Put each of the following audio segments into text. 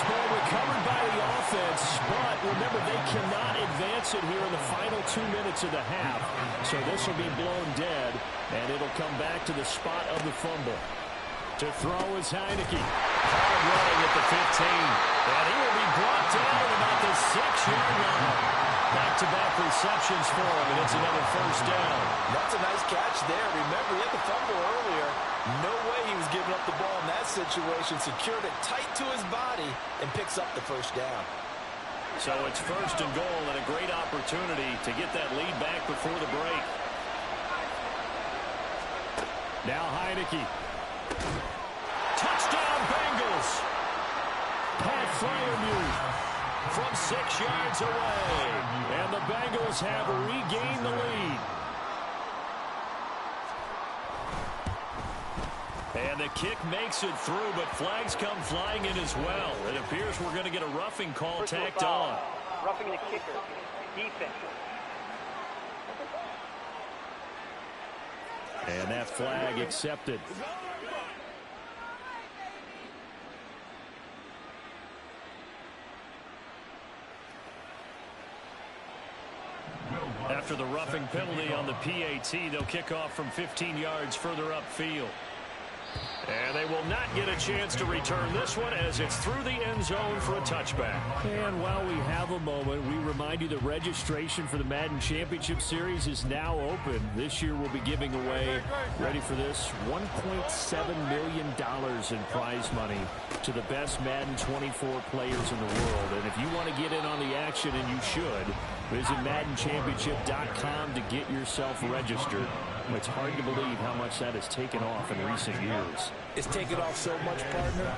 ball recovered by the offense, but remember, they cannot advance it here in the final 2 minutes of the half. So this will be blown dead, and it'll come back to the spot of the fumble. To throw is Heineke. Hard running at the 15. And he will be brought down at about the 6-yard line. Back-to-back receptions for him, and it's another first down. That's a nice catch there. Remember, he had the fumble earlier. No way he was giving up the ball in that situation. Secured it tight to his body and picks up the first down. So it's first and goal and a great opportunity to get that lead back before the break. Now Heineke. Touchdown Bengals. Pat Freiermuth from 6 yards away. And the Bengals have regained the lead. And the kick makes it through, but flags come flying in as well. It appears we're going to get a roughing call tacked on. Roughing the kicker. Defense. And that flag accepted. After the roughing penalty on the PAT, they'll kick off from 15 yards further upfield. And they will not get a chance to return this one as it's through the end zone for a touchback. And while we have a moment, we remind you that registration for the Madden Championship Series is now open. This year we'll be giving away, ready for this, $1.7 million in prize money to the best Madden 24 players in the world. And if you want to get in on the action, and you should, visit MaddenChampionship.com to get yourself registered. It's hard to believe how much that has taken off in recent years. It's taken off so much, partner.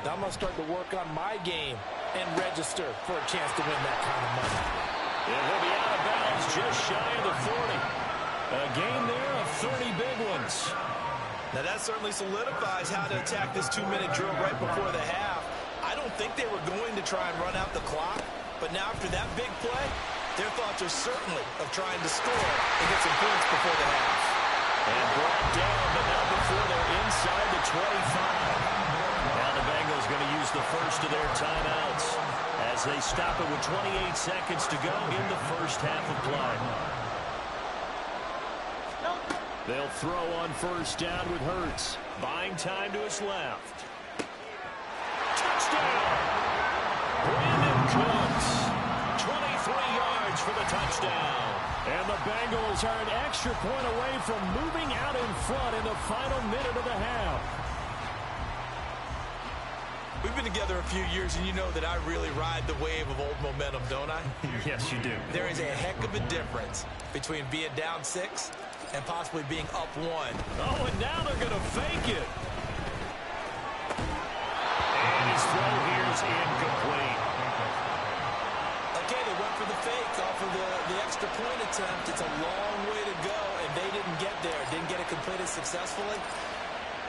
Now I'm going to start to work on my game and register for a chance to win that kind of money. It will be out of bounds just shy of the 40. A game there of 30 big ones. Now that certainly solidifies how to attack this 2-minute drill right before the half. I don't think they were going to try and run out the clock, but now after that big play, their thoughts are certainly of trying to score and get some points before the half. And brought down, but not before they're inside the 25. Now the Bengals going to use the first of their timeouts as they stop it with 28 seconds to go in the first half of play. They'll throw on first down with Hurts. Buying time to his left. Touchdown! Brandon Cooks. 23 yards for the touchdown. And the Bengals are an extra point away from moving out in front in the final minute of the half. We've been together a few years, and you know that I really ride the wave of old momentum, don't I? Yes, you do. There is a heck of a difference between being down 6 and possibly being up 1. Oh, and now they're going to fake it. And his throw here is incomplete. Okay, they went for the fake off of the extra point attempt. It's a long way to go, and they didn't get there. Didn't get it completed successfully.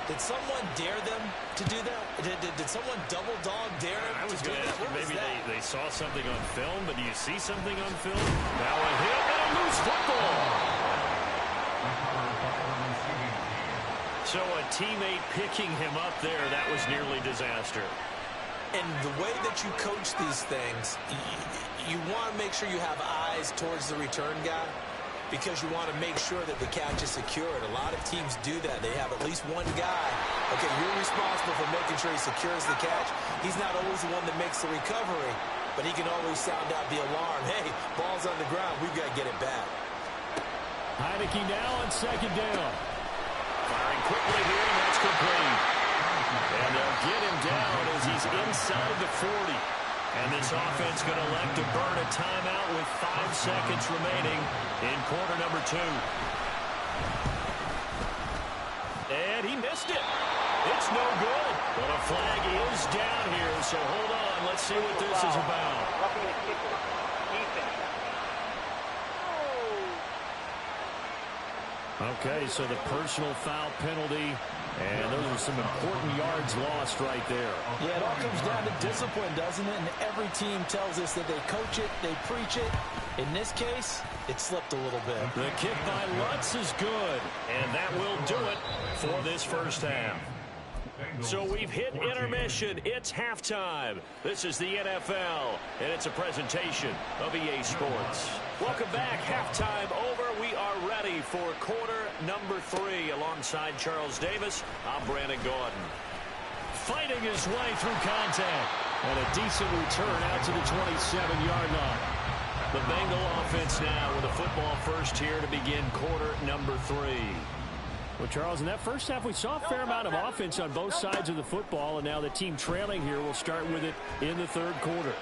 Did someone dare them to do that? Did someone double dog dare them I was to do going to that? ask you, maybe they saw something on film, but do you see something on film? Now a hit and a loose football. So a teammate picking him up there, that was nearly disaster. And the way that you coach these things, you want to make sure you have eyes towards the return guy because you want to make sure that the catch is secured. A lot of teams do that. They have at least one guy. Okay, you're responsible for making sure he secures the catch. He's not always the one that makes the recovery, but he can always sound out the alarm. Hey, ball's on the ground. We've got to get it back. Heineke now on second down. Firing quickly here, and that's complete. And they'll get him down as he's inside the 40. And this offense going to elect to burn a timeout with 5 seconds remaining in quarter number 2. And he missed it. It's no good. But a flag is down here, so hold on. Let's see what this is about. Roughing the kicker. Defense. Okay, so the personal foul penalty, and those are some important yards lost right there. Yeah, it all comes down to discipline, doesn't it? And every team tells us that they coach it, they preach it. In this case, it slipped a little bit. The kick by Lutz is good, and that will do it for this first half. So we've hit intermission. It's halftime. This is the NFL, and it's a presentation of EA Sports. Welcome back. Halftime over. We are ready for quarter number 3. Alongside Charles Davis, I'm Brandon Gordon. Fighting his way through contact. And a decent return out to the 27-yard line. The Bengal offense now with a football first here to begin quarter number 3. Well, Charles, in that first half, we saw a fair amount of offense on both sides of the football, and now the team trailing here will start with it in the third quarter.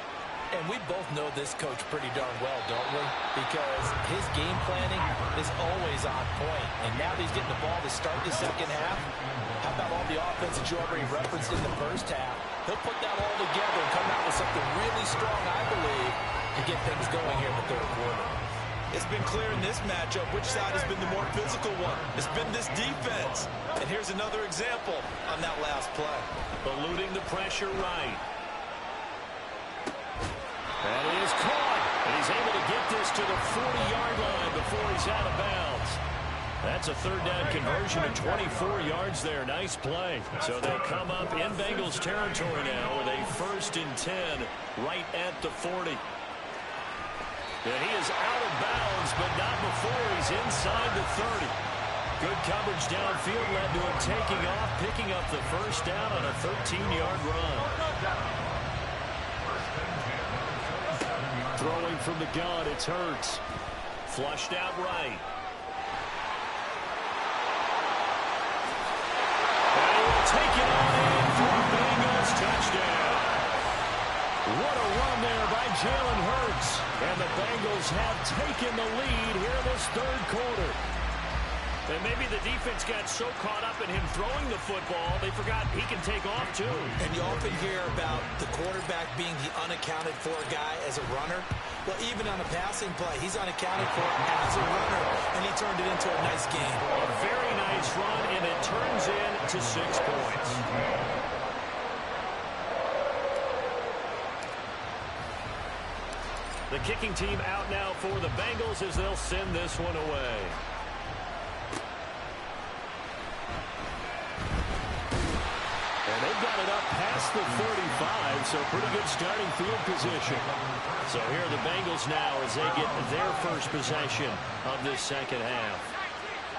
And we both know this coach pretty darn well, don't we? Because his game planning is always on point. And now that he's getting the ball to start the second half, how about all the offense that you already referenced in the first half? He'll put that all together and come out with something really strong, I believe, to get things going here in the third quarter. It's been clear in this matchup which side has been the more physical one. It's been this defense. And here's another example on that last play. Eluding the pressure right. That is caught. And he's able to get this to the 40-yard line before he's out of bounds. That's a third down conversion of 24 yards there. Nice play. So they'll come up in Bengals territory now with a 1st and 10 right at the 40. And he is out of bounds, but not before he's inside the 30. Good coverage downfield led to him taking off, picking up the first down on a 13-yard run. Throwing from the gun, it's Hurts. Flushed out right. And he will take it on in for a Bengals touchdown. What a run there by Jalen Hurts. And the Bengals have taken the lead here in this third quarter. And maybe the defense got so caught up in him throwing the football, they forgot he can take off too. And you often hear about the quarterback being the unaccounted for guy as a runner. Well, even on a passing play, he's unaccounted for as a runner, and he turned it into a nice game. A very nice run, and it turns into 6 points. The kicking team out now for the Bengals as they'll send this one away. And they've got it up past the 35, so pretty good starting field position. So here are the Bengals now as they get their first possession of this second half.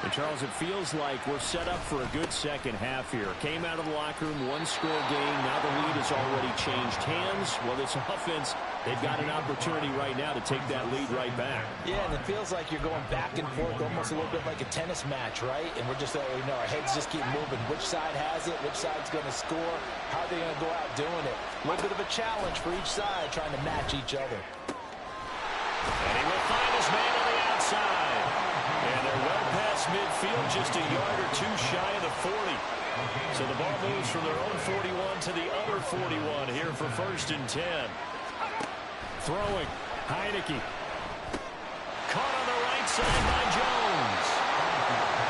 And Charles, it feels like we're set up for a good second half here. Came out of the locker room, 1-score game. Now the lead has already changed hands. Well, this offense, they've got an opportunity right now to take that lead right back. Yeah, and it feels like you're going back and forth almost a little bit like a tennis match, right? And we're just, our heads just keep moving. Which side has it? Which side's going to score? How are they going to go out doing it? A little bit of a challenge for each side trying to match each other. And he will find his man on the outside. And they're well past midfield, just a yard or two shy of the 40. So the ball moves from their own 41 to the other 41 here for 1st and 10. Throwing. Heineke. Caught on the right side by Jones.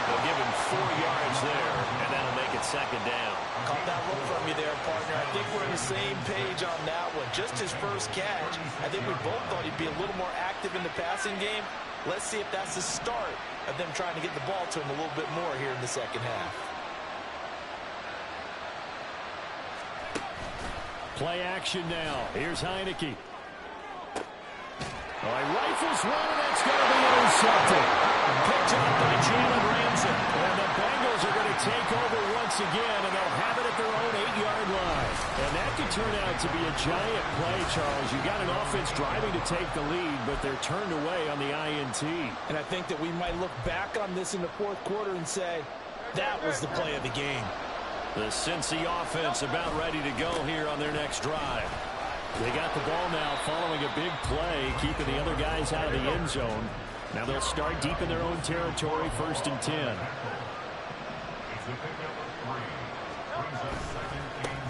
They'll give him 4 yards there, and that'll make it 2nd down. Caught that look from you there, partner. I think we're on the same page on that one. Just his first catch. I think we both thought he'd be a little more active in the passing game. Let's see if that's the start of them trying to get the ball to him a little bit more here in the second half. Play action now. Here's Heineke. He rifles one, and that's going to be intercepted. Picked up by Jalen Ramsey. And the Bengals are going to take over once again, and they'll have it at their own 8-yard line. And that could turn out to be a giant play, Charles. You've got an offense driving to take the lead, but they're turned away on the INT. And I think that we might look back on this in the fourth quarter and say, that was the play of the game. The Cincy offense about ready to go here on their next drive. They got the ball now following a big play, keeping the other guys out of the end zone. Now they'll start deep in their own territory, 1st and 10.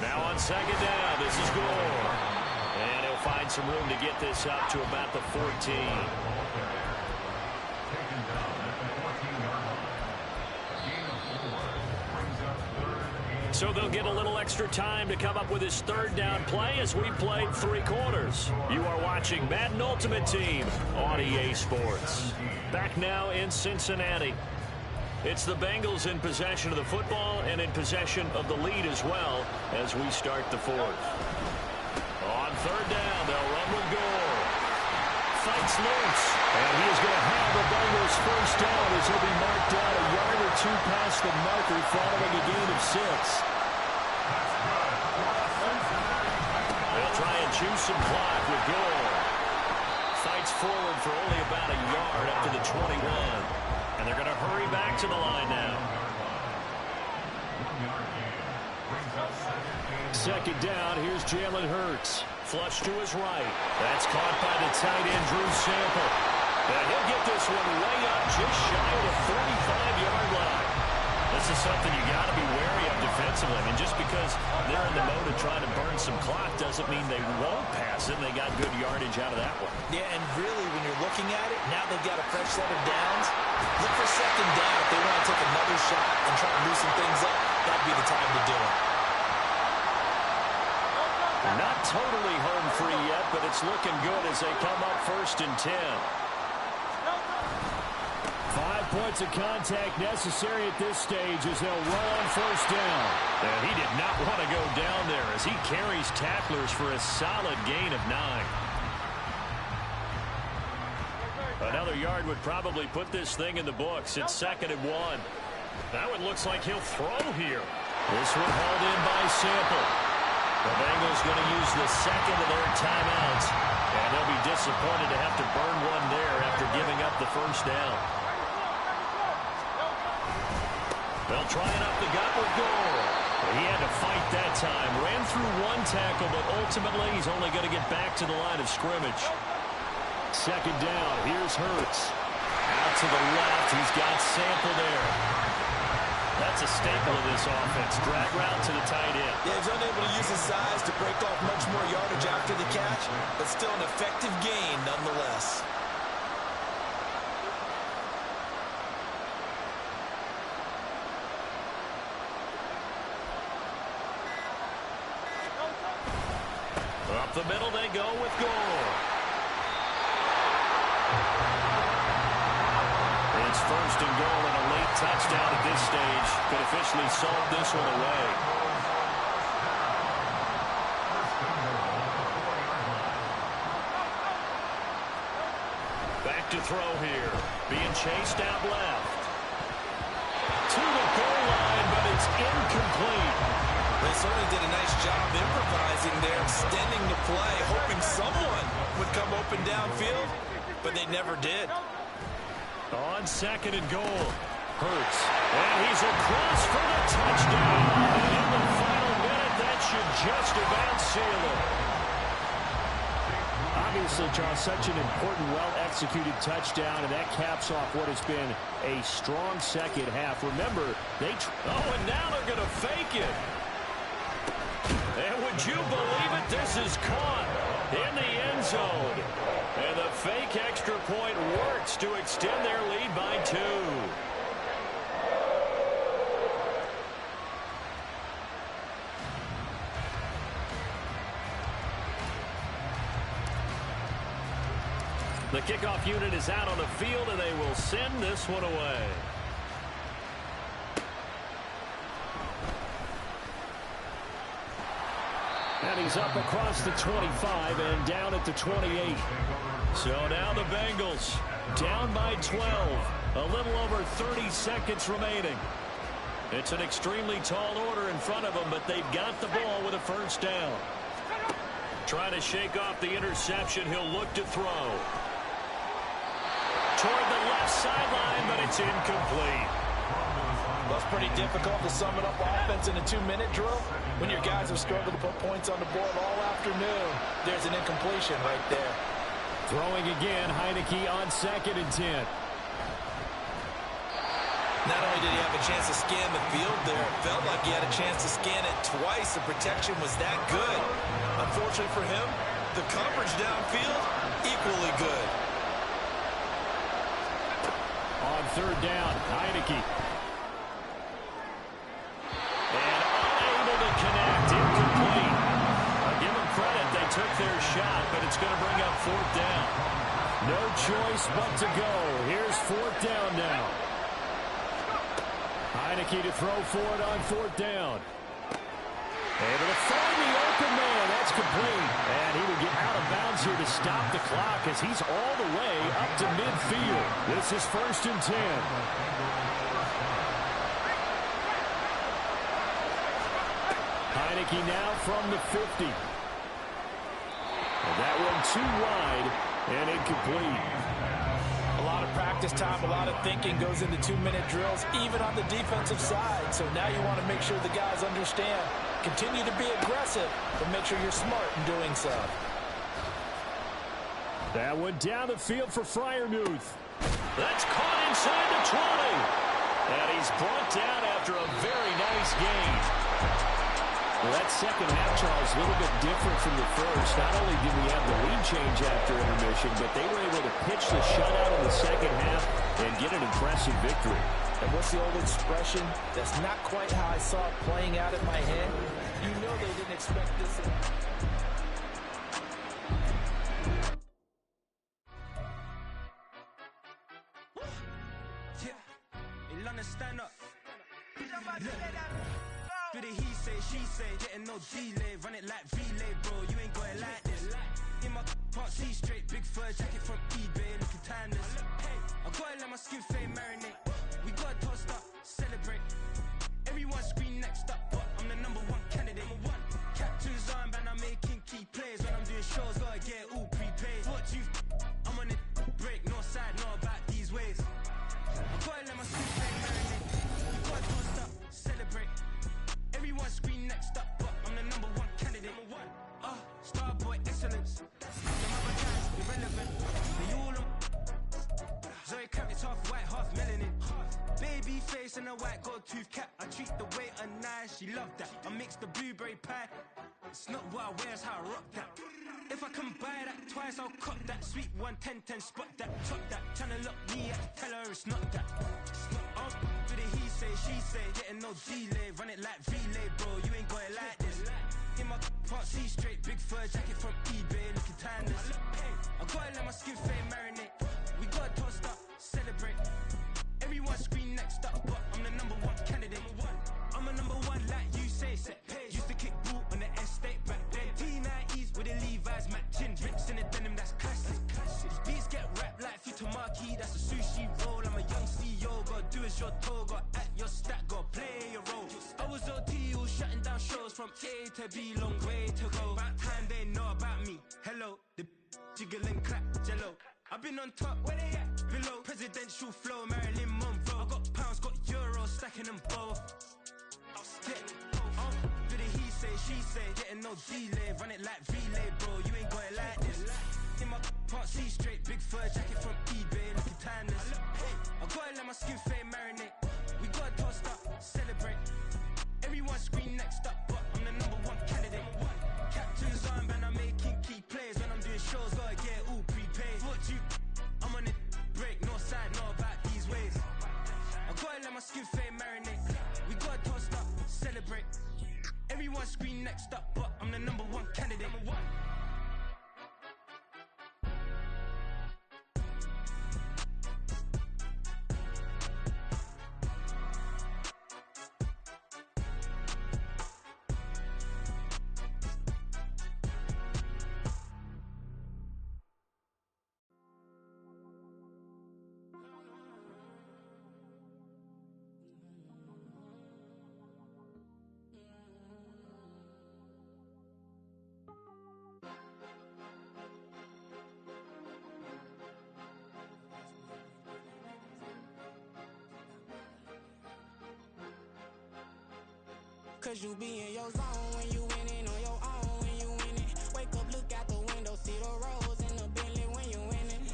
Now on 2nd down, this is Gore. And he'll find some room to get this up to about the 14. So they'll get a little extra time to come up with his 3rd down play as we played 3 quarters. You are watching Madden Ultimate Team on EA Sports. Back now in Cincinnati. It's the Bengals in possession of the football and in possession of the lead as well as we start the fourth. On third down, they'll run with Gore. Fights loose. And he is going to have the Bengals first down as he'll be marked down a yard or two past the marker following a gain of 6. They'll try and choose some clock with Gore. Fights forward for only about a yard up to the 21. And they're going to hurry back to the line now. Second down, here's Jalen Hurts. Flush to his right. That's caught by the tight end, Drew Sample. And he'll get this one way up just shy of the 35-yard line. This is something you got to be wary of defensively. I mean, just because they're in the mode of trying to burn some clock doesn't mean they won't pass it. They got good yardage out of that one. Yeah, and really, when you're looking at it, now they've got a fresh set of downs. Look for second down if they want to take another shot and try to loosen things up. That'd be the time to do it. Not totally home free yet, but it's looking good as they come up 1st and 10. 5 points of contact necessary at this stage as they'll roll on 1st down. And he did not want to go down there as he carries tacklers for a solid gain of 9. Another yard would probably put this thing in the books. It's 2nd and 1. That one looks like he'll throw here. This one hauled in by Sample. The Bengals going to use the second of their timeouts. And they'll be disappointed to have to burn one there after giving up the 1st down. They'll try it up the gut with Gore. He had to fight that time. Ran through one tackle, but ultimately he's only going to get back to the line of scrimmage. Second down, here's Hurts. Out to the left, he's got Sample there. That's a staple of this offense. Drag route to the tight end. Yeah, he's unable to use his size to break off much more yardage after the catch, but still an effective gain nonetheless. Up the middle they go with Gore. It's 1st and goal and a late touchdown at this stage could officially solve this one away. Back to throw here. Being chased out left. To the goal line, but it's incomplete. They certainly did a nice job improvising there, extending the play, hoping someone would come open downfield, but they never did. On 2nd and goal. Hurts. And he's across for the touchdown. In the final minute, that should just about seal it. Obviously, Charles, such an important, well-executed touchdown, and that caps off what has been a strong second half. Remember, and now they're going to fake it. And would you believe it? This is caught in the end zone. And the fake extra point works to extend their lead by 2. The kickoff unit is out on the field, and they will send this one away. And he's up across the 25 and down at the 28. So now the Bengals down by 12. A little over 30 seconds remaining. It's an extremely tall order in front of them, but they've got the ball with a 1st down. Trying to shake off the interception. He'll look to throw. Toward the left sideline, but it's incomplete. Well, it's pretty difficult to sum it up offense in a 2-minute drill when your guys have struggled to put points on the board all afternoon. There's an incompletion right there. Throwing again, Heineke on 2nd and 10. Not only did he have a chance to scan the field there, it felt like he had a chance to scan it twice. The protection was that good. Unfortunately for him, the coverage downfield, equally good. On 3rd down, Heineke. And unable to connect, incomplete. Give them credit, they took their shot, but it's going to bring up 4th down. No choice but to go. Here's 4th down now. Heineke to throw for it on fourth down. Able to find the open man. That's complete. And he will get out of bounds here to stop the clock as he's all the way up to midfield. This is 1st and 10. Heineke now from the 50. And that one too wide and incomplete. A lot of practice time, a lot of thinking goes into 2-minute drills, even on the defensive side. So now you want to make sure the guys understand. Continue to be aggressive, but make sure you're smart in doing so. That one down the field for Freiermuth. That's caught inside the 20. And he's brought down after a very nice gain. Well, that second half, Charles, a little bit different from the first. Not only did we have the lead change after intermission, but they were able to pitch the shutout in the second half and get an impressive victory. And what's the old expression? That's not quite how I saw it playing out in my head. You know they didn't expect this. Stand up. Do the he say, she say, getting no delay, run it like relay, bro. You ain't got it like this. In my can't see straight, big fur jacket from eBay, looking timeless. I gotta let my skin fade marinate. We gotta toast up, celebrate. Everyone scream next up, but I'm the #1 candidate. Captain's armband, I'm making key plays. When I'm doing shows, gotta get it all prepaid. What you? I'm on it, break, no side, no about these ways. I gotta let my skin fade marinate. We gotta toast up, celebrate. Everyone scream next up, but I'm the #1 candidate. Starboy excellence. Them other guys irrelevant. They all on. Zoe Kravitz half white, half melanin. Baby face and a white gold tooth cap. I treat the waiter nice, she love that. I mix the blueberry pie. It's not what I wear, it's how I rock that. If I can buy that twice, I'll cop that. Sweet 110, spot that, top that. Tryna lock me up, tell her it's not that. Do the he say, she say, getting no delay. Run it like relay, bro, you ain't got it like this. In my can't see straight, big fur jacket from eBay, looking timeless. I gotta let my skin fade marinate. We gotta toast up, celebrate. Everyone scream next up, but I'm the #1 candidate. I'm a #1 like you say, set pace. Used to kick boot on the estate back then. T90s with the Levi's matching. Rips in the denim, that's classic. These beats get wrapped like Futamaki, that's a sushi roll. I'm a young CEO, gotta do as you're told. Gotta act your stat, gotta play your role. I was OT, all shutting down shows from A to B, long way to go. About time they know about me. Hello, the jiggle and clap, jello. I've been on top, where they at? Below, presidential flow, Marilyn Monroe. I got pounds, got euros, stacking them both. Do the he say, she say, getting no delay, run it like relay, bro. You ain't got it like this. In my can't see straight, big fur jacket from eBay, looking timeless. I gotta let my skin fade marinate. We gotta toast up, celebrate. Everyone scream next up, but I'm the #1 candidate. Captain's armband, I'm making key plays. When I'm doing shows, gotta get it all prepaid. What you? I'm on it, break, no side, no about these ways. I gotta let my skin fade marinate. We gotta toast up, celebrate. Everyone scream next up, but I'm the #1 candidate. Cause you be in your zone when you winning on your own when you winning. Wake up, look out the window, see the rose in the Bentley when you winning.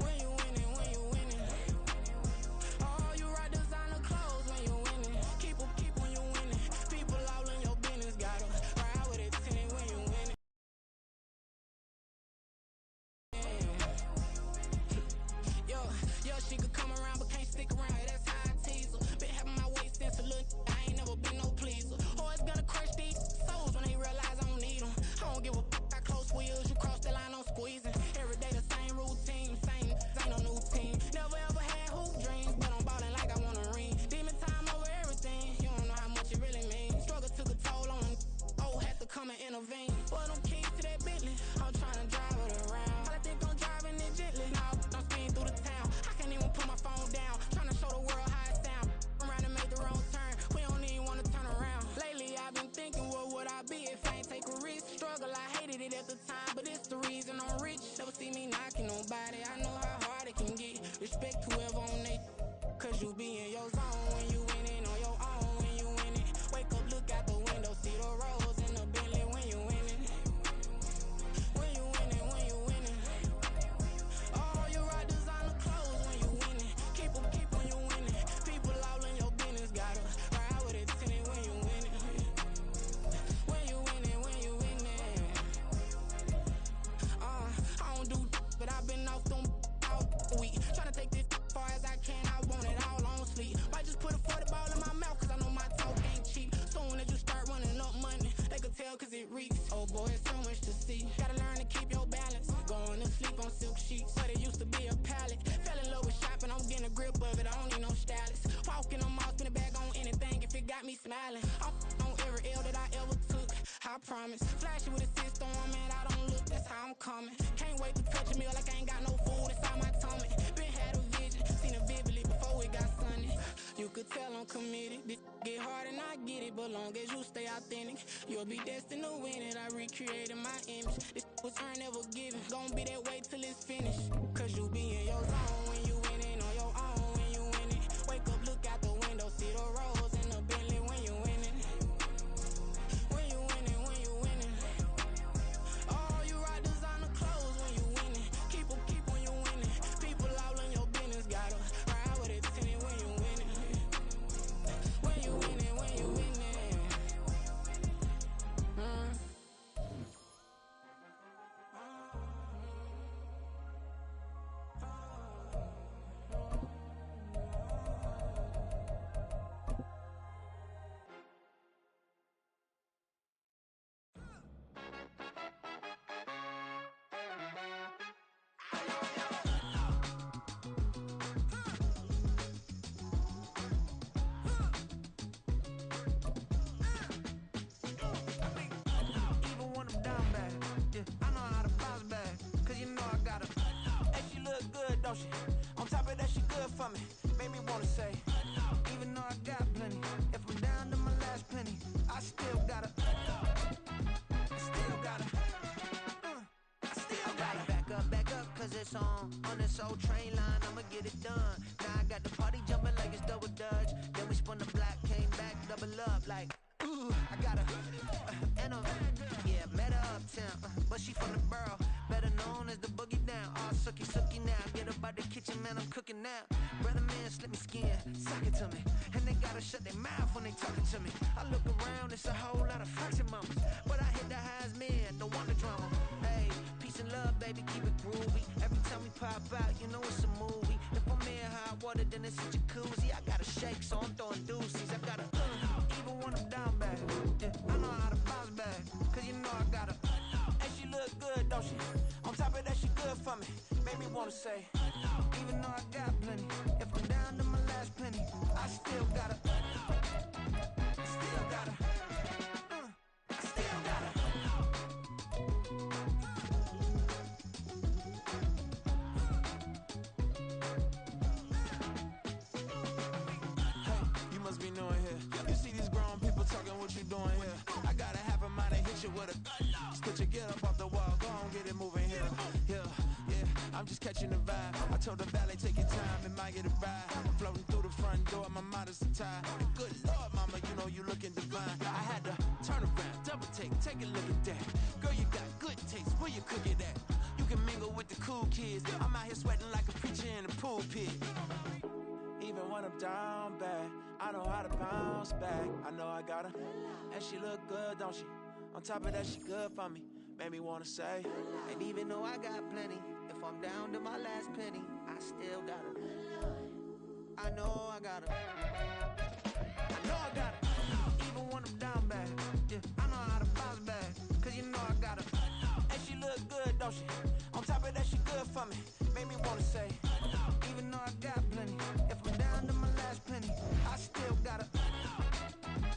When you winning, when you winning. Oh, you rock designer clothes when you winning. Keep when you winning. People all in your business, gotta ride with it 10 when you winning. Yo, she could come around but can't stick around. That's how I tease her. Been having my waist since a little. I ain't never been no pleaser. Always gonna cry. boy, it's so much to see. Gotta learn to keep your balance. Going to sleep on silk sheets, but it used to be a pallet. Fell in love with shopping, I'm getting a grip of it. I don't need no stylist. Walking on mouth, spin a bag on anything if it got me smiling. I'm on every L that I ever took, I promise. Flashy with a system, man, I don't look, that's how I'm coming. Can't wait to touch a meal like I ain't got no food inside my tummy. Been had a vision, seen it vividly before it got sunny. You could tell I'm committed. This get hard and I get it, but long as you stay authentic, you'll be destined to win it. I recreated my image. This was earned, never given. Gonna be that way till it's finished. Cause you be in your zone when you winning on your own when you winning. Wake up, look out the window, see the rose in the Bentley when you winning. When you winning, when you winning. Oh, you rock designer clothes when you winning. Keep when you winning. People all in your business, gotta ride with it tinted when you winning. When you winning, when you winning. Even when I'm down bad, yeah, I know how to bounce back. Cause you know I got her. Hey, she look good, don't she? On top of that, she good for me. Made me wanna say, even though I got plenty, if I'm down to my last penny, I still got her. I still got her. I still got her. Back up, cause it's on this old train line, I'ma get it done. Now I got the party jumping like it's double dutch. Then we spun the block, came back, double up like, ooh, I got her. And yeah, met her uptown, but she from the borough, better known as the boogie down. All sookie now, get up out the kitchen, man, I'm cooking now. Brother man, slip me skin, suck it to me, and they gotta shut their mouth when they talking to me. I look around, it's a whole lot of fraction mamas, but I hit the highs, man, don't want the drama. Hey, peace and love, baby, keep it groovy. Every time we pop out, you know it's a movie. If I'm in hot water, then it's a jacuzzi. I gotta shake, so I'm throwing deuces. I gotta, even when I'm down bad, yeah, I know how to bounce back, cause you know I got her. And she look good, don't she? On top of that, she good for me. Made me wanna say, even though I got plenty, if I'm down to my last penny, I still got her. I still got her. I still got her. Hey, you must be knowing here. You see these grown people talking, what you doing here? I gotta have a mind and hit you with a stitch you, get up off the wall, go on, get it moving here. Yeah, I'm just catching the vibe. I told the valet, take your time, it might get a ride. Floating through the front door, my mind is tied. Good Lord, mama, you know you looking divine. I had to turn around, double take a look at that. Girl, you got good taste, where you cook it at? You can mingle with the cool kids. I'm out here sweating like a preacher in the pulpit. Even when I'm down bad, I know how to bounce back. I know I got her, and she look good, don't she? On top of that, she good for me. Made me wanna say, and even though I got plenty, if I'm down to my last penny, I still got her. I know I got her. I know I got her. Even when I'm down bad, yeah, I know how to bounce back, cause you know I got her. And she look good, don't she? On top of that, she good for me. Made me wanna say, even though I got plenty, if I'm down to my last penny, I still got her.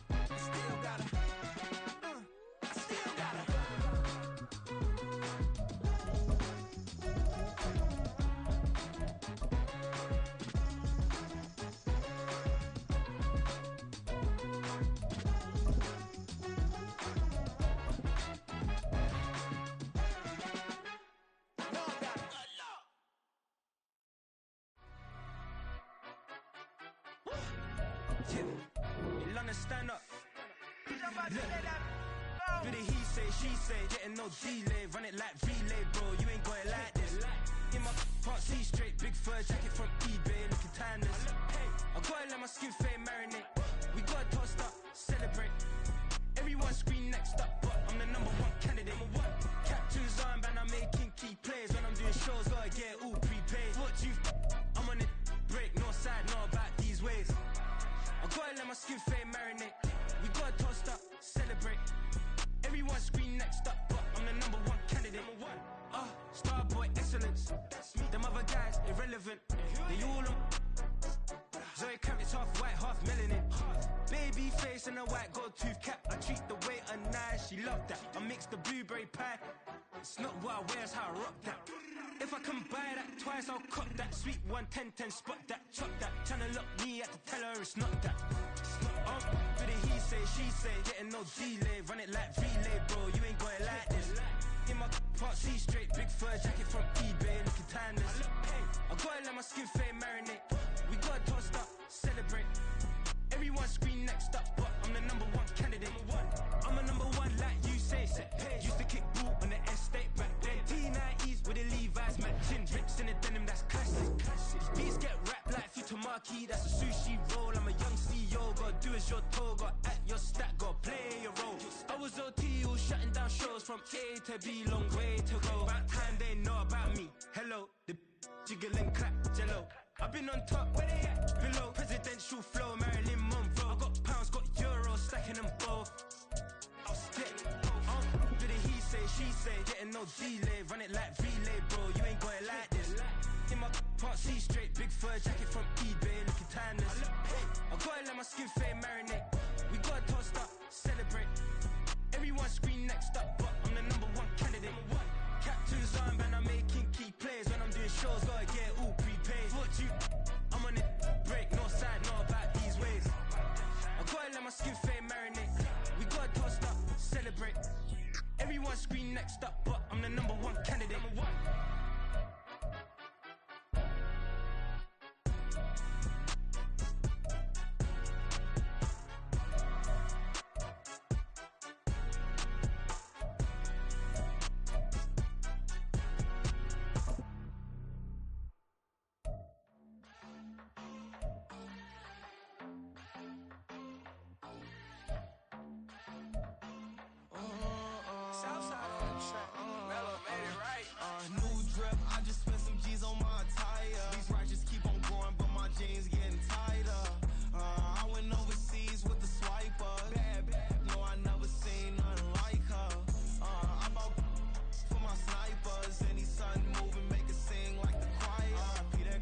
I still got her. I still got her. Stand up. Look, he say, she say, getting no delay, run it like relay, bro. You ain't got it like this. In my can't see straight, big fur jacket from eBay, looking timeless. I gotta let my skin fade marinate. We gotta toast up, celebrate. Everyone scream next up, but I'm the #1 candidate. Captain's armband, I'm making key plays. When I'm doing shows, gotta get all prepaid. What you I'm on it, break, no side, no about these ways. I gotta let my skin fade marinate. We gotta toast up, celebrate. Everyone scream next up. They all on. Zoe Kravitz half white, half melanin. Baby face and a white gold tooth cap. I treat the waiter nice, she loved that. I mix the blueberry pie. It's not what I wear, it's how I rock that. If I can buy that twice, I'll cop that. Sweet 110, spot that, chop that. Tryna lock me, I have to tell her it's not that. For the he say, she say, getting no delay. Run it like relay, bro, you ain't got it like this. In my part C straight, big fur jacket from eBay, looking timeless. I gotta let my skin fade marinate. We gotta toast up, celebrate. Everyone scream next up, but I'm the #1 candidate. I'm a #1 like you say. Used to kick ball on the estate back then. T90s with the Levi's matching. Rips in the denim, that's classic. Beats get wrapped like Futamaki, that's a sushi roll. I'm a young CEO, gotta do as you're told. Gotta act your stat, gotta play your role. I was OT, all shutting down shows from A to B, long way to go. About time they know about me. Hello, the jiggle and clap, jello. I've been on top, where they at? Below, presidential flow, Marilyn Monroe. I got pounds, got euros, stacking them both. I'll stick. Do the he say, she say, getting no delay. Run it like relay, bro, you ain't got it like this. In my part C straight, big fur jacket from eBay, looking timeless. I gotta let my skin fade marinate. We gotta toast up, celebrate. Everyone scream next up, but I'm the #1 candidate. Captain's armband, I'm making key plays. When I'm doing shows, gotta get all prepaid. What you? I'm on it, break, no side, know about these ways. I gotta let my skin fade marinate. We gotta toast up, celebrate. Everyone scream next up, but I'm the #1 candidate. New drip, I just spent some G's on my attire. These righteous keep on growing, but my jeans getting tighter. I went overseas with the swiper. Bad, no, I never seen nothing like her. I bought for my snipers. Any sun moving, make it sing like the choir. Peter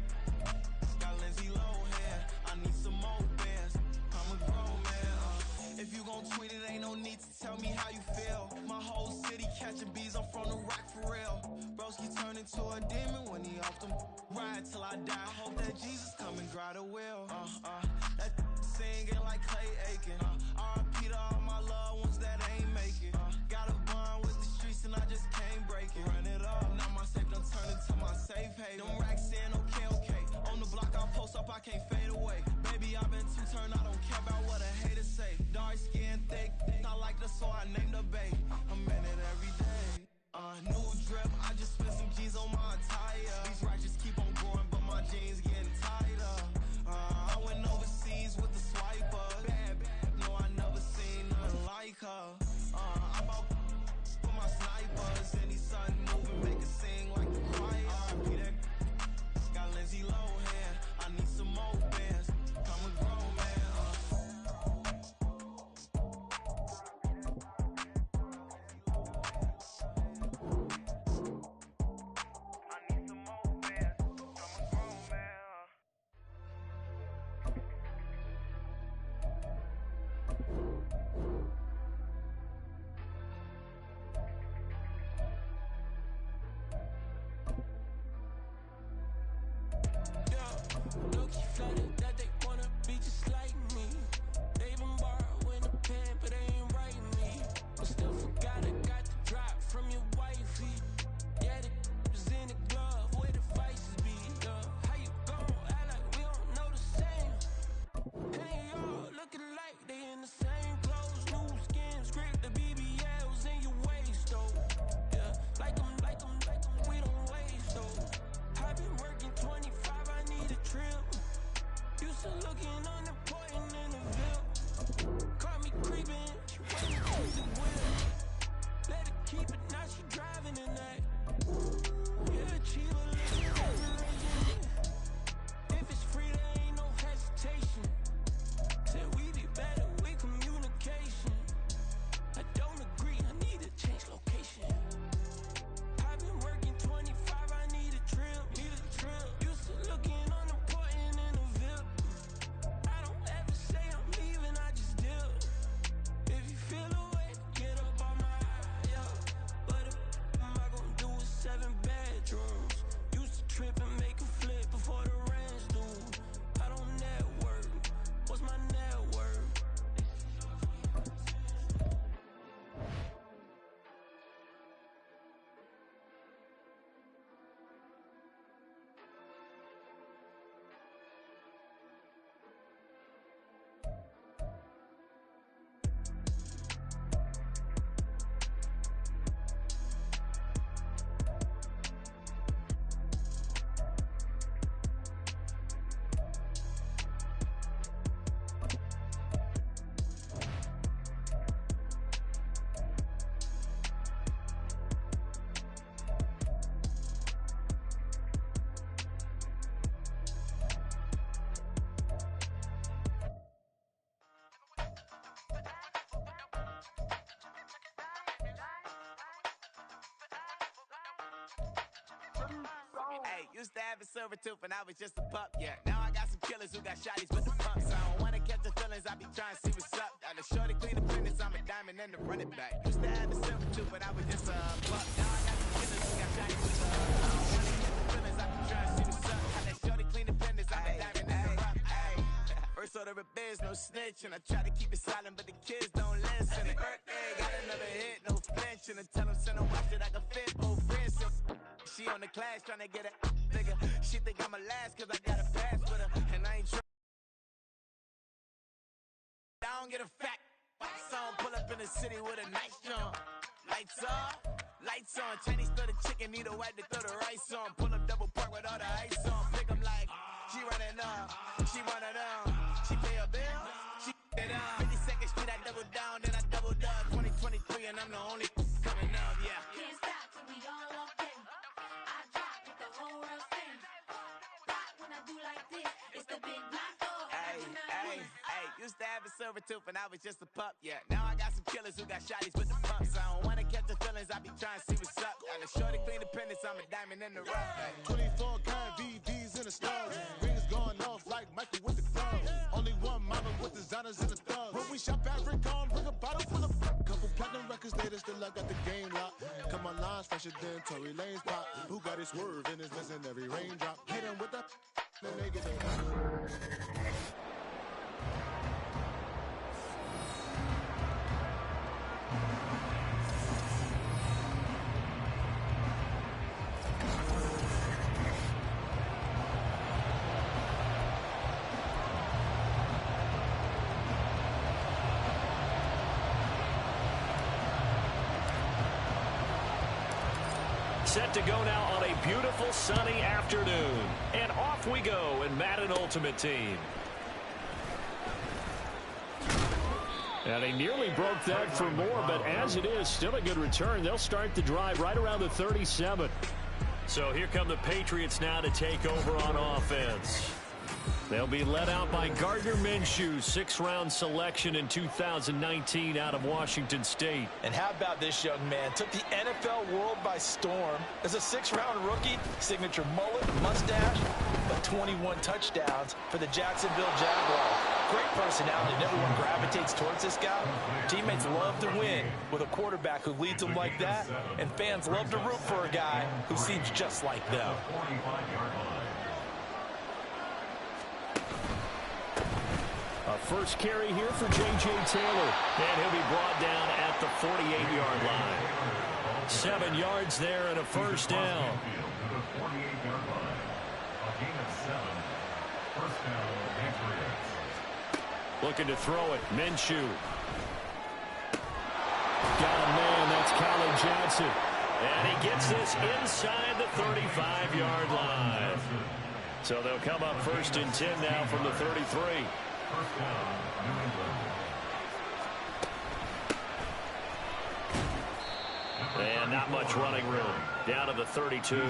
got Lindsay Lohan. I need some more bands. I'm a grown man. If you gon' tweet it, ain't no need to tell me how you feel. My whole city catching bees, I'm from the rock for real. Broski turned into a demon when he off them. Ride till I die, hope that Jesus come and grab the wheel. That singing like Clay Aiken. R.I.P. to all my loved ones that ain't make it. Got a bond with the streets and I just can't break it. Run it up, now my safe done turned into my safe haven. Them racks in, okay. On the block I post up, I can't fade away. Baby, I've been too turned, I don't care about what a hater say. Dark skin, thick, I like the so I named the babe. I'm in it every day. New drip, I just spent some G's on my attire. These righteous keep on growing, but my jeans getting tighter. I went overseas with the swiper. Bad, no, I never seen nothing like her. I bought for my snipers. Any sun moving, make it sing like the choir. Peter got Lindsay Lohan. I need some more bands. I'm a grown man. Used to Hey, used to have a silver tooth and I was just a pup, yeah. Now I got some killers who got shotties with the pumps. I don't wanna catch the feelings, I be trying to see what's up. Got a shorty clean the fitness, I'm a diamond and the running back. Used to have a silver tooth, but I was just a pup. Now I got some killers who got shotties with the I don't wanna catch the feelings, I be trying to see what's up. Got that shorty clean the fitness, I'm a diamond and the rough. First order of biz, no snitch, and I try to keep it silent, but the kids don't listen. And birthday, got another hit, no flinch, and I tell them send a watch that I can fit both wrists. She on the class trying to get a nigga. She think I'm a last cause I got a pass with her. And I ain't trying. I don't get a fact. Song pull up in the city with a nice jump. Lights off, lights on. Chinese throw the chicken, need a wipe to throw the rice on. Pull up double park with all the ice on. Pick 'em like, she running up, she one of them. She pay a bill, she it up. 52nd Street, I double down, then I doubled up. 2023, and I'm the only coming up, yeah. Can't stop till we all up in. I drop with the whole world sing. Rock when I do like this, it's the big black dog. Hey, used to have a silver tooth and I was just a pup, yeah. Now I got some killers who got shotties with the pumps. I don't wanna catch the feelings, I be trying to see what's up. Got a shorty clean the pendants, I'm a diamond in the rough. 24 karat VVs in the stars. Rings going off like Michael with the clubs. Only one model with designers in the thugs. When we shop at Rick on, bring a bottle full of couple platinum records later, still I got the game locked. Come on, lines fresher than Tory Lane's pop. Who got his swerve and is missing every raindrop? Hit him with the then they get it. Set to go now on a beautiful sunny afternoon. And off we go in Madden Ultimate Team. And he nearly broke that for more, but as it is, still a good return. They'll start the drive right around the 37. So here come the Patriots now to take over on offense. They'll be led out by Gardner Minshew, sixth-round selection in 2019 out of Washington State. And how about this young man? Took the NFL world by storm. As a sixth-round rookie, signature mullet, mustache, but 21 touchdowns for the Jacksonville Jaguars. Great personality, and everyone gravitates towards this guy. Teammates love to win with a quarterback who leads them like that, and fans love to root for a guy who seems just like them. A first carry here for J.J. Taylor. And he'll be brought down at the 48-yard line. 7 yards there and a first down. Looking to throw it. Minshew. Got a man. That's Colin Johnson. And he gets this inside the 35-yard line. So they'll come up first and 10 now from the 33. And not much running room. Down to the 32.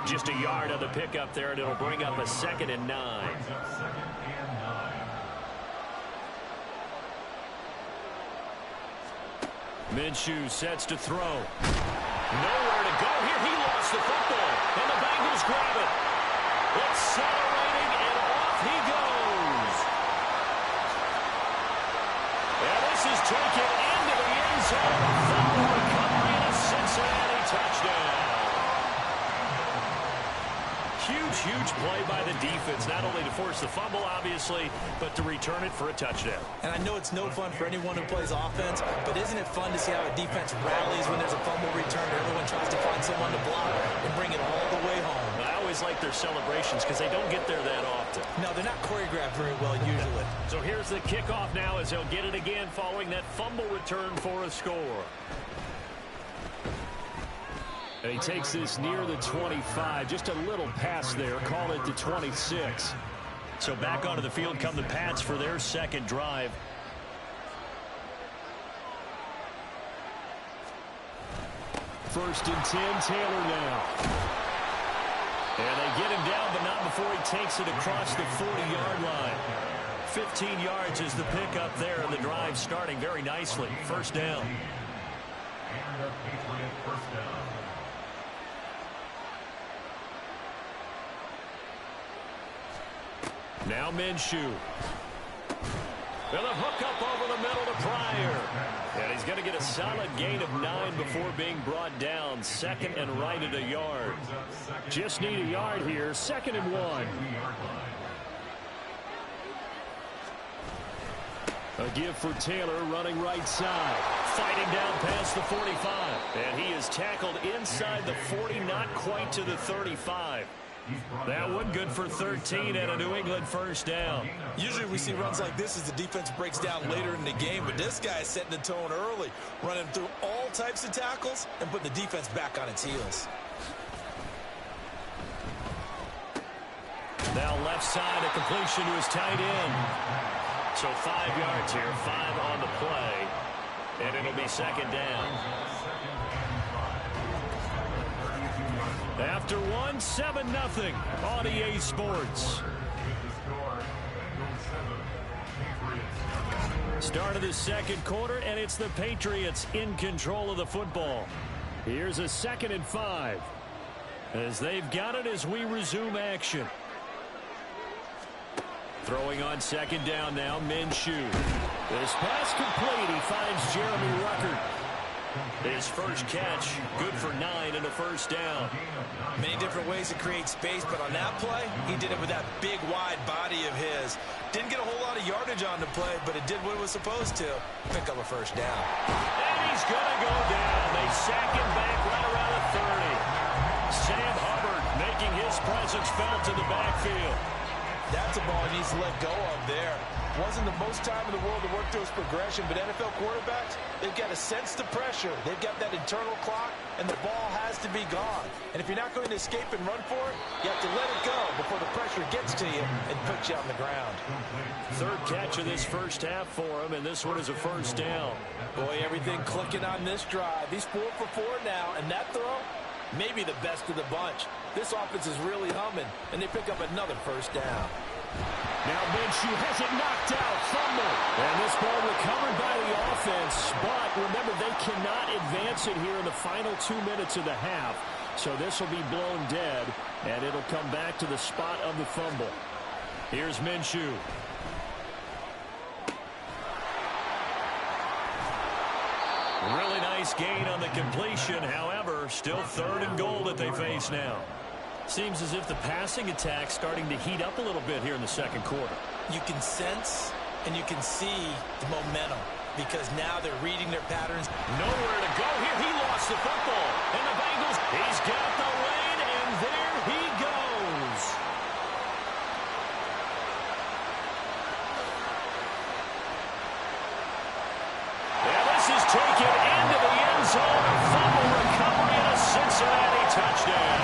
Just a yard on the pickup there, and it'll bring up a 2nd and 9. Minshew sets to throw. Nowhere to go here. He lost the football, and the Bengals grab it. Accelerating, and off he goes. And this is taken into the end zone. Fumble recovery and a Cincinnati touchdown. Huge play by the defense, not only to force the fumble, obviously, but to return it for a touchdown. And I know it's no fun for anyone who plays offense, but isn't it fun to see how a defense rallies when there's a fumble return? Everyone tries to find someone to block and bring it all the way home. I always like their celebrations because they don't get there that often. No, they're not choreographed very well usually. So here's the kickoff now as they'll get it again following that fumble return for a score. And he takes this near the 25. Just a little pass there. Call it the 26. So back onto the field come the Pats for their second drive. First and 10, Taylor now. And they get him down, but not before he takes it across the 40-yard line. 15 yards is the pickup there, and the drive starting very nicely. First down. Now Minshew. With a hook up over the middle to Pryor. And he's going to get a solid gain of 9 before being brought down. Second and right at a yard. Just need a yard here. 2nd and 1. A give for Taylor running right side. Fighting down past the 45. And he is tackled inside the 40, not quite to the 35. That one good for 13 and a New England first down. Usually we see runs like this as the defense breaks down later in the game, but this guy is setting the tone early, running through all types of tackles and putting the defense back on its heels. Now left side, a completion to his tight end. So 5 yards here, 5 on the play, and it'll be 2nd down. After 1, 7-0 on EA Sports. Start of the 2nd quarter, and it's the Patriots in control of the football. Here's a 2nd and 5. As they've got it as we resume action. Throwing on 2nd down now, Minshew. This pass complete. He finds Jeremy Ruckert. His first catch, good for 9 and a first down. Many different ways to create space, but on that play, he did it with that big, wide body of his. Didn't get a whole lot of yardage on the play, but it did what it was supposed to. Pick up a first down. And he's going to go down. They sack him back right around the 30. Sam Hubbard making his presence felt in the backfield. That's a ball he needs to let go of there. Wasn't the most time in the world to work through his progression, but NFL quarterbacks, they've got to sense the pressure. They've got that internal clock, and the ball has to be gone. And if you're not going to escape and run for it, you have to let it go before the pressure gets to you and puts you on the ground. 3rd catch of this first half for him, and this one is a first down. Boy, everything clicking on this drive. He's 4 for 4 now, and that throw, maybe the best of the bunch. This offense is really humming, and they pick up another first down. Now Minshew has it knocked out. Fumble. And this ball recovered by the offense. But remember, they cannot advance it here in the final 2 minutes of the half. So this will be blown dead, and it'll come back to the spot of the fumble. Here's Minshew. Really nice gain on the completion. However, still 3rd and goal that they face now. Seems as if the passing attack's starting to heat up a little bit here in the 2nd quarter. You can sense and you can see the momentum because now they're reading their patterns. Nowhere to go here. He lost the football. And the Bengals, he's got the lead, and there he goes. And this is taken into the end zone. A fumble recovery and a Cincinnati touchdown.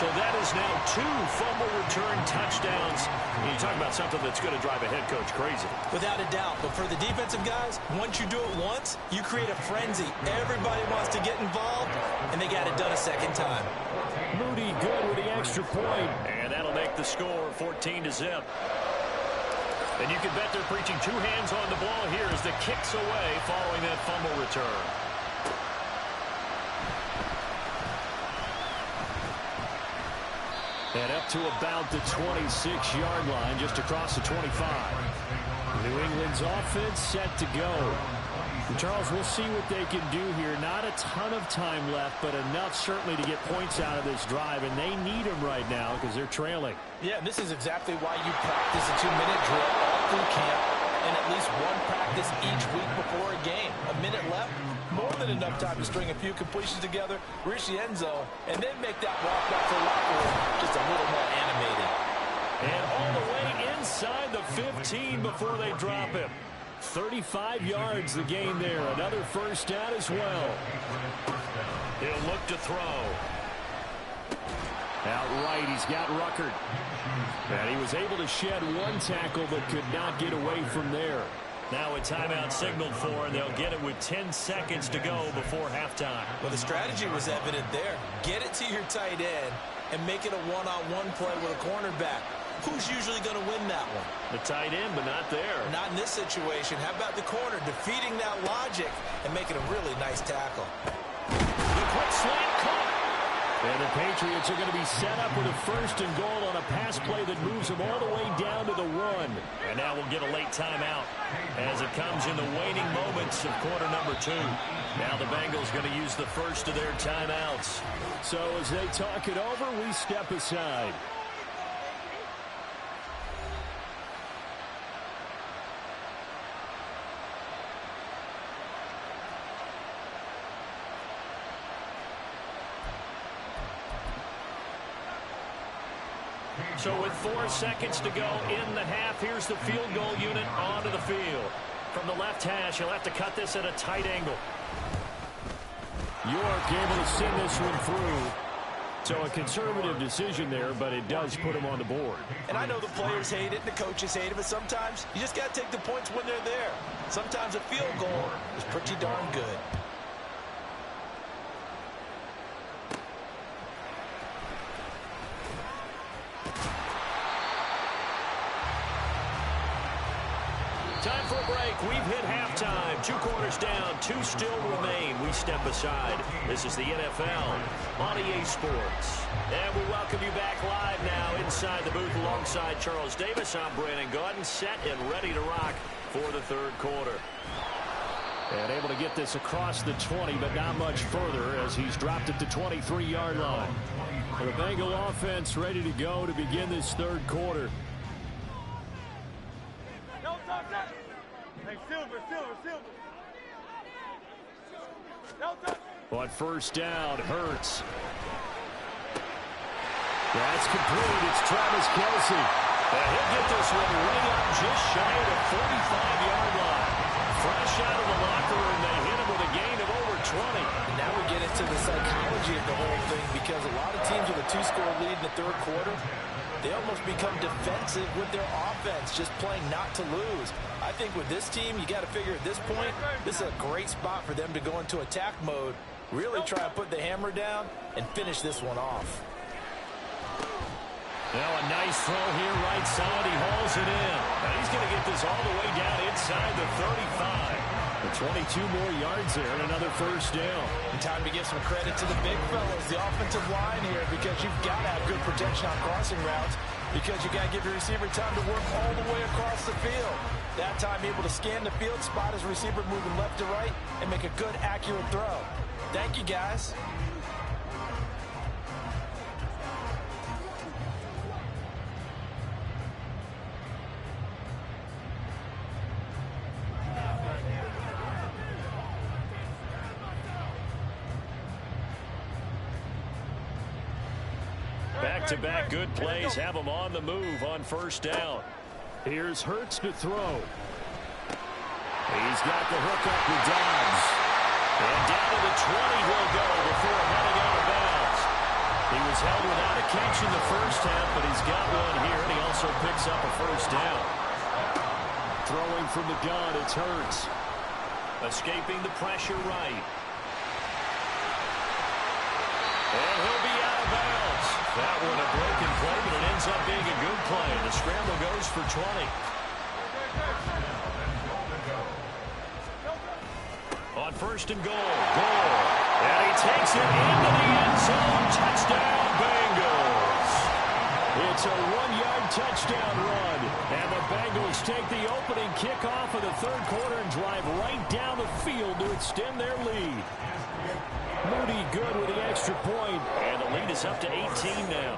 So that is now 2 fumble return touchdowns. You talk about something that's going to drive a head coach crazy. Without a doubt. But for the defensive guys, once you do it once, you create a frenzy. Everybody wants to get involved, and they got it done a 2nd time. Moody good with the extra point. And that'll make the score 14-0. And you can bet they're preaching 2 hands on the ball here as the kick's away following that fumble return. And up to about the 26-yard line, just across the 25. New England's offense set to go. And Charles, we'll see what they can do here. Not a ton of time left, but enough certainly to get points out of this drive, and they need them right now because they're trailing. Yeah, and this is exactly why you practice a 2-minute drill all through camp and at least one practice each week before a game. A minute left, more than enough time to string a few completions together, reach the end zone, and then make that walk back to the locker room just a little more animated. And all the way inside the 15 before they drop him. 35 yards the gain there. Another first down as well. He'll look to throw. Out right, he's got Ruckert. And he was able to shed 1 tackle but could not get away from there. Now a timeout signaled for, and they'll get it with 10 seconds to go before halftime. Well, the strategy was evident there. Get it to your tight end and make it a one-on-one play with a cornerback. Who's usually going to win that one? The tight end, but not there. Not in this situation. How about the corner defeating that logic and making a really nice tackle? The quick slant caught. And the Patriots are going to be set up with a 1st and goal on a pass play that moves them all the way down to the 1. And now we'll get a late timeout as it comes in the waning moments of quarter number 2. Now the Bengals going to use the first of their timeouts. So as they talk it over, we step aside. So with 4 seconds to go in the half, here's the field goal unit onto the field. From the left hash, he'll have to cut this at a tight angle. York able to send this one through. So a conservative decision there, but it does put him on the board. And I know the players hate it and the coaches hate it, but sometimes you just got to take the points when they're there. Sometimes a field goal is pretty darn good. Time for a break. We've hit halftime. 2 quarters down. 2 still remain. We step aside. This is the NFL on EA Sports. And we welcome you back live now inside the booth alongside Charles Davis. I'm Brandon Gaudin, set and ready to rock for the 3rd quarter. And able to get this across the 20, but not much further as he's dropped it to 23-yard line. The Bengal offense ready to go to begin this 3rd quarter. On 1st down, Hurts. That's complete. It's Travis Kelce. And he'll get this one way up just shy of the 45-yard line. Fresh out of the locker room, they hit him with a gain of over 20. And now we get into the psychology of the whole thing, because a lot of teams with a 2-score lead in the 3rd quarter, they almost become defensive with their offense, just playing not to lose. I think with this team, you got to figure at this point, this is a great spot for them to go into attack mode, really try and put the hammer down and finish this one off. Now a nice throw here right side. He hauls it in. Now he's going to get this all the way down inside the 35. The 22 more yards there and another 1st down. And time to give some credit to the big fellas, the offensive line here, because you've got to have good protection on crossing routes, because you got to give your receiver time to work all the way across the field. That time able to scan the field, spot his receiver moving left to right, and make a good, accurate throw. Thank you, guys. Back-to-back good plays have them on the move on 1st down. Here's Hurts to throw. He's got the hook up with Dobbs. And down to the 20 he'll go before heading out of bounds. He was held without a catch in the 1st half, but he's got one here, and he also picks up a 1st down. Throwing from the gun, it's Hurts. Escaping the pressure right. And he'll be out of bounds. That one a broken play, but it ends up being a good play. The scramble goes for 20. On 1st and goal. And he takes it into the end zone. Touchdown, Bengals. It's a 1-yard touchdown run. And the Bengals take the opening kickoff of the 3rd quarter and drive right down the field to extend their lead. Moody good with the extra point. And the lead is up to 18 now.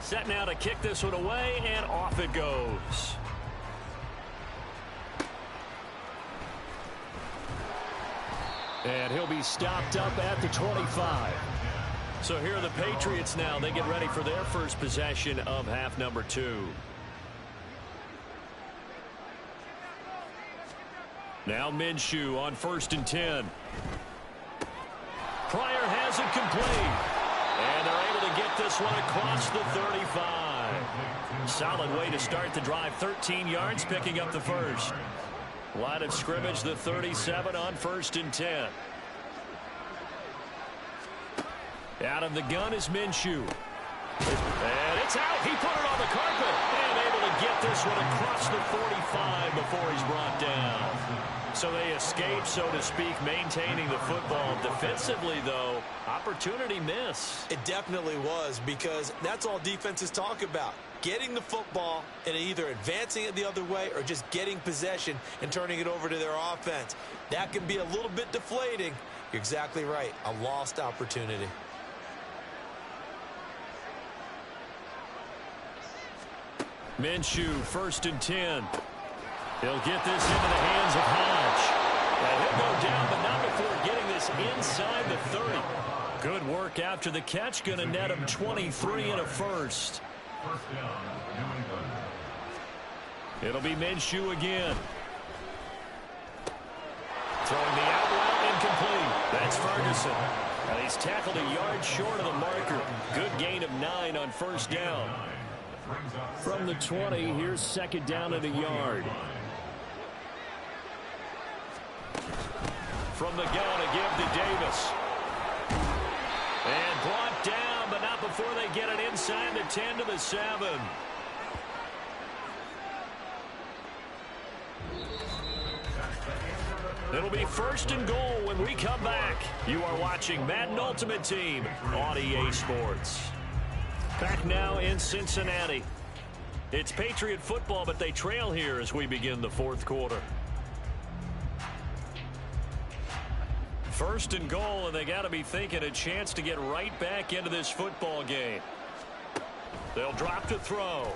Set now to kick this one away, and off it goes. And he'll be stopped up at the 25. So here are the Patriots now. They get ready for their first possession of half number 2. Now Minshew on 1st and 10. Pryor has it complete. And they're able to get this one across the 35. Solid way to start the drive. 13 yards, picking up the 1st. Line of scrimmage, the 37 on 1st and 10. Out of the gun is Minshew. And it's out. He put it on the carpet. And able to get this one across the 45 before he's brought down. So they escape, so to speak, maintaining the football. Defensively, though, opportunity miss. It definitely was, because that's all defenses talk about. Getting the football and either advancing it the other way or just getting possession and turning it over to their offense. That can be a little bit deflating. You're exactly right. A lost opportunity. Minshew, 1st and 10. He'll get this into the hands of Hodge. And he'll go down, but not before getting this inside the 30. Good work after the catch. Going to net him 23 and a first. It'll be Minshew again. Throwing the out route, incomplete. That's Ferguson. And he's tackled a yard short of the marker. Good gain of 9 on 1st down. From the 20, here's 2nd down and a yard. From the gun, a give to Davis. And brought down, but not before they get it inside the 10 to the 7. It'll be 1st and goal when we come back. You are watching Madden Ultimate Team on EA Sports. Back now in Cincinnati. It's Patriot football, but they trail here as we begin the 4th quarter. 1st and goal, and they got to be thinking a chance to get right back into this football game. They'll drop to throw.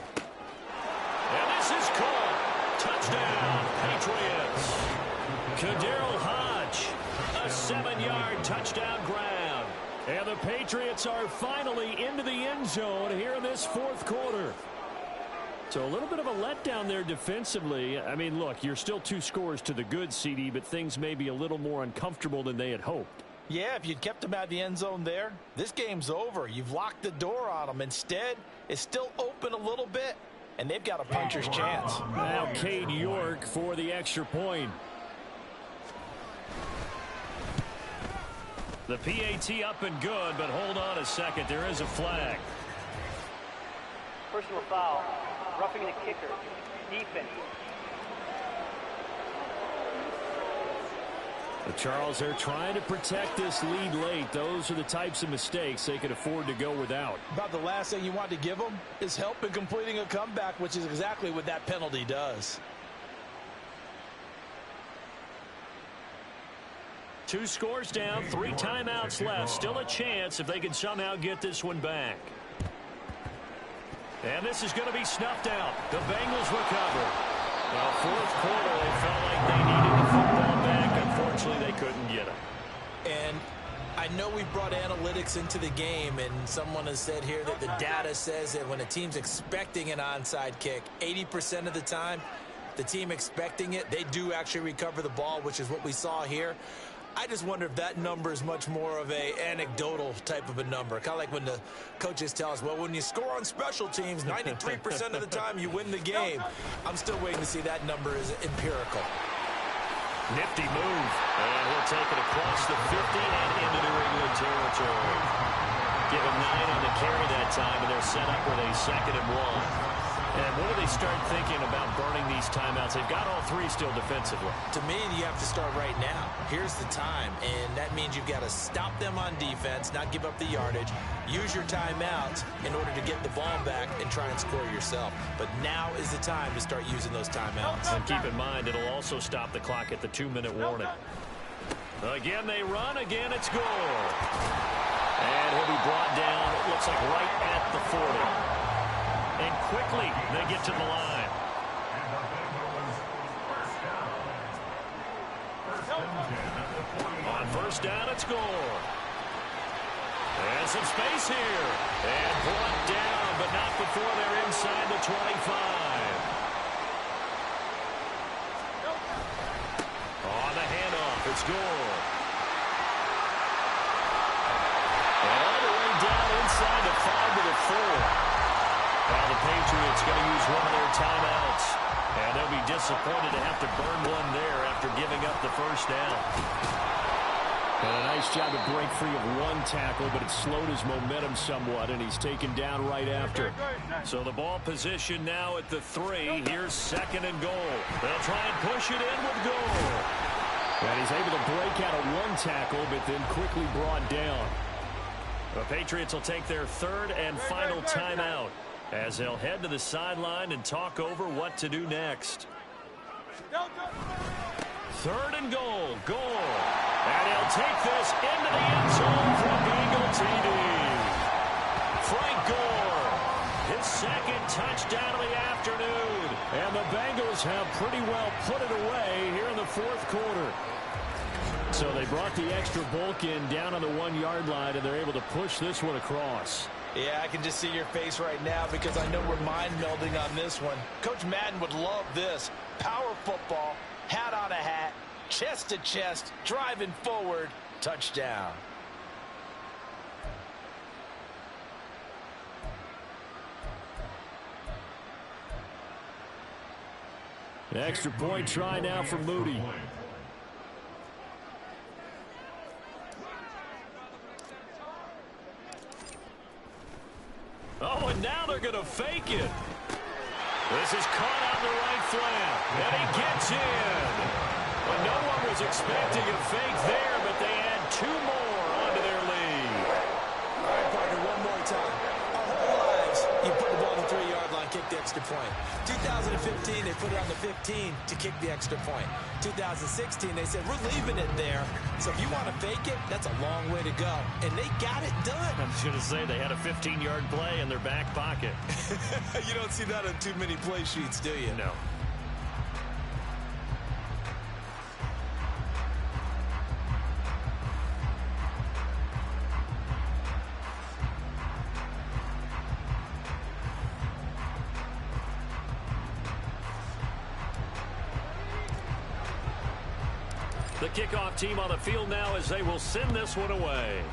And this is caught. Touchdown, Patriots. Kaderl Hodge, a 7-yard touchdown grab. And the Patriots are finally into the end zone here in this 4th quarter. So a little bit of a letdown there defensively. I mean, look, you're still 2 scores to the good, CD, but things may be a little more uncomfortable than they had hoped. Yeah, if you'd kept them out of the end zone there, this game's over. You've locked the door on them. Instead, it's still open a little bit, and they've got a puncher's chance. Now Cade York for the extra point. The PAT up and good, but hold on a second. There is a flag. Personal foul. Roughing the kicker. Defense. Charles, they're trying to protect this lead late. Those are the types of mistakes they could afford to go without. About the last thing you want to give them is help in completing a comeback, which is exactly what that penalty does. 2 scores down, 3 timeouts left. Still a chance if they can somehow get this one back. And this is going to be snuffed out. The Bengals recover. Well, 4th quarter, they felt like they needed the football back. Unfortunately, they couldn't get it. And I know we brought analytics into the game, and someone has said here that the data says that when a team's expecting an onside kick, 80% of the time, the team expecting it, they do actually recover the ball, which is what we saw here. I just wonder if that number is much more of a anecdotal type of a number. Kind of like when the coaches tell us, well, when you score on special teams, 93% of the time you win the game. I'm still waiting to see that number is empirical. Nifty move. And he'll take it across the 50 and into New England territory. Give him 9 on the carry that time, and they're set up with a 2nd and 1. And when do they start thinking about burning these timeouts? They've got all 3 still defensively. To me, you have to start right now. Here's the time, and that means you've got to stop them on defense, not give up the yardage, use your timeouts in order to get the ball back and try and score yourself. But now is the time to start using those timeouts. And keep in mind, it'll also stop the clock at the 2-minute warning. Again, they run. Again, it's goal. And he'll be brought down, it looks like right at the 40. And quickly, they get to the line. On 1st down, it's goal. And some space here. And brought down, but not before they're inside the 25. On the handoff, it's goal. And all the way down inside the 5 to the 4. Well, the Patriots going to use one of their timeouts. And they'll be disappointed to have to burn one there after giving up the 1st down. And a nice job to break free of 1 tackle, but it slowed his momentum somewhat, and he's taken down right after. So the ball position now at the 3. Here's 2nd and goal. They'll try and push it in with goal. And he's able to break out of one tackle, but then quickly brought down. The Patriots will take their third and final timeout as they'll head to the sideline and talk over what to do next. Third and goal. And he'll take this into the end zone for a Bengal TD. Frank Gore, his second touchdown of the afternoon. And the Bengals have pretty well put it away here in the fourth quarter. So they brought the extra bulk in down on the 1-yard line, and they're able to push this one across. Yeah, I can just see your face right now because I know we're mind-melding on this one. Coach Madden would love this. Power football, hat on a hat, chest to chest, driving forward, touchdown. The extra point try now for Moody. Oh, and now they're going to fake it. This is caught on the right flank, and he gets in. But no one was expecting a fake there, but they add 2 more onto their lead. All right, partner, one more time. Our whole lives, you put the ball on the 3-yard line, kick the extra point. 2015, they put it on the 15 to kick the extra point. 2016, they said, we're leaving it there. So if you want to fake it, that's a long way to go. And they got it done. I was going to say they had a 15-yard play in their back pocket. You don't see that on too many play sheets, do you? No. The kickoff team on the field now as they will send this one away.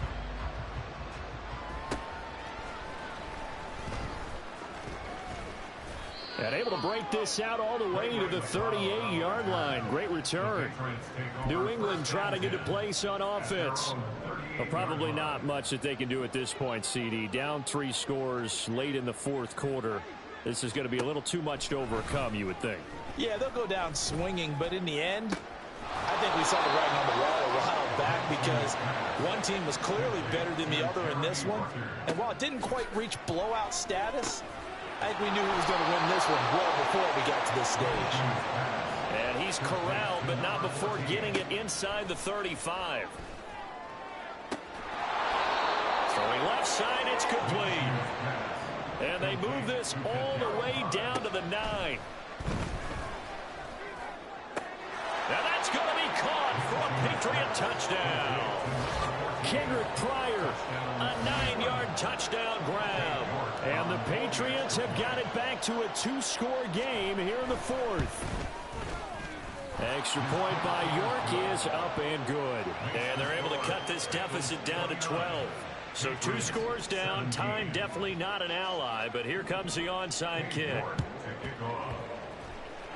And able to break this out all the way to the 38-yard line. Great return. New England trying to get a place on offense. Well, probably not much that they can do at this point, CD. Down 3 scores late in the fourth quarter. This is going to be a little too much to overcome, you would think. Yeah, they'll go down swinging, but in the end, I think we saw the writing on the wall a while back because one team was clearly better than the other in this one. And while it didn't quite reach blowout status, I think we knew who was going to win this one well before we got to this stage. And he's corralled, but not before getting it inside the 35. Throwing left side, it's complete. And they move this all the way down to the 9. Now that's going to be caught for a Patriot touchdown. Kendrick Pryor, a 9-yard touchdown grab. And the Patriots have got it back to a 2-score game here in the fourth. Extra point by York is up and good. And they're able to cut this deficit down to 12. So 2 scores down. Time definitely not an ally, but here comes the onside kick.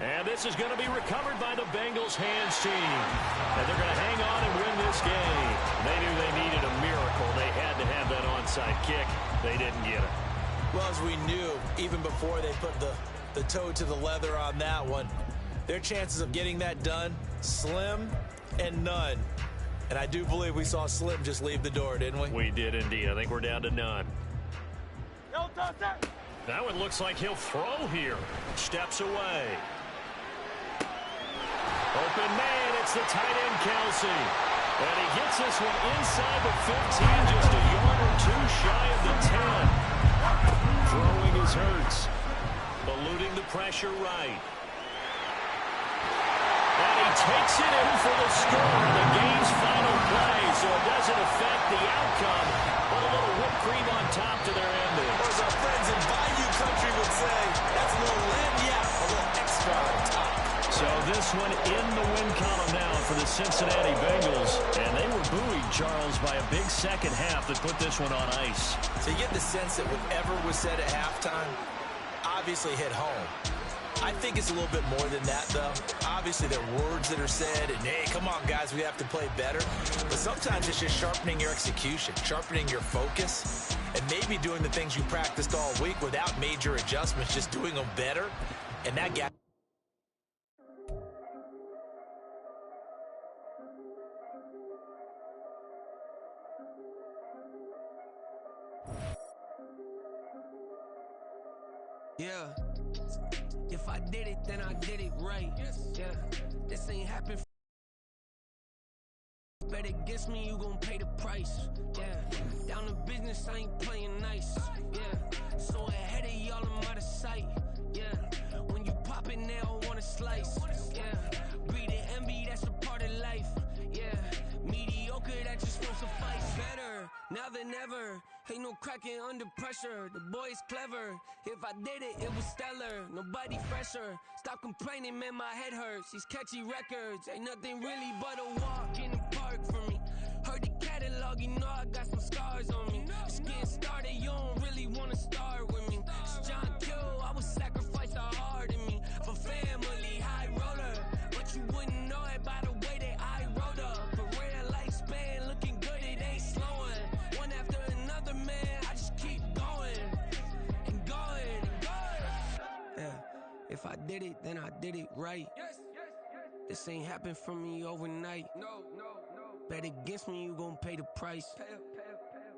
And this is going to be recovered by the Bengals hands team. And they're going to hang on and win this game. They knew they needed a miracle. They had to have that onside kick. They didn't get it. Well, as we knew, even before they put the toe to the leather on that one, their chances of getting that done, slim and none. And I do believe we saw Slim just leave the door, didn't we? We did indeed. I think we're down to none. That one looks like he'll throw here. Steps away. Open man, it's the tight end, Kelsey. And he gets this one inside the 15, just a yard or 2 shy of the 10. Throwing his Hurts. Eluding the pressure right. And he takes it in for the score in the game's final play, so it doesn't affect the outcome, but a little whipped cream on top to their ending. Or as our friends in Bayou Country would say, that's a little lagniappe, a little extra on top. So this one in the win column now for the Cincinnati Bengals. And they were buoyed, Charles, by a big second half that put this one on ice. So you get the sense that whatever was said at halftime obviously hit home. I think it's a little bit more than that, though. Obviously, there are words that are said, and, hey, come on, guys, we have to play better. But sometimes it's just sharpening your execution, sharpening your focus, and maybe doing the things you practiced all week without major adjustments, just doing them better. And that gap. If I did it, then I did it right. Yeah, this ain't happened. Bet against me, you gon' pay the price. Yeah, down to business, I ain't playing nice. Yeah, so ahead of y'all, I'm out of sight. Yeah, when you poppin', they all wanna slice. Yeah, greed and envy, that's a part of life. Yeah, mediocre, that just won't suffice. Better now than ever. Ain't no cracking under pressure. The boy's clever. If I did it, it was stellar. Nobody fresher. Stop complaining, man, my head hurts. These catchy records ain't nothing really but a walk in the park for me. Heard the catalog, you know I got some scars on me. Just getting started, you don't really wanna start with me. It's John Kill, I would sacrifice the heart in me for family, high roller. But you wouldn't know it by the way that I wrote up. A real lifespan, looking good, it ain't slowing. One after another, man, I just keep going and going and going. Yeah, if I did it, then I did it right. This ain't happened for me overnight. Bet against me, you gon' pay the price.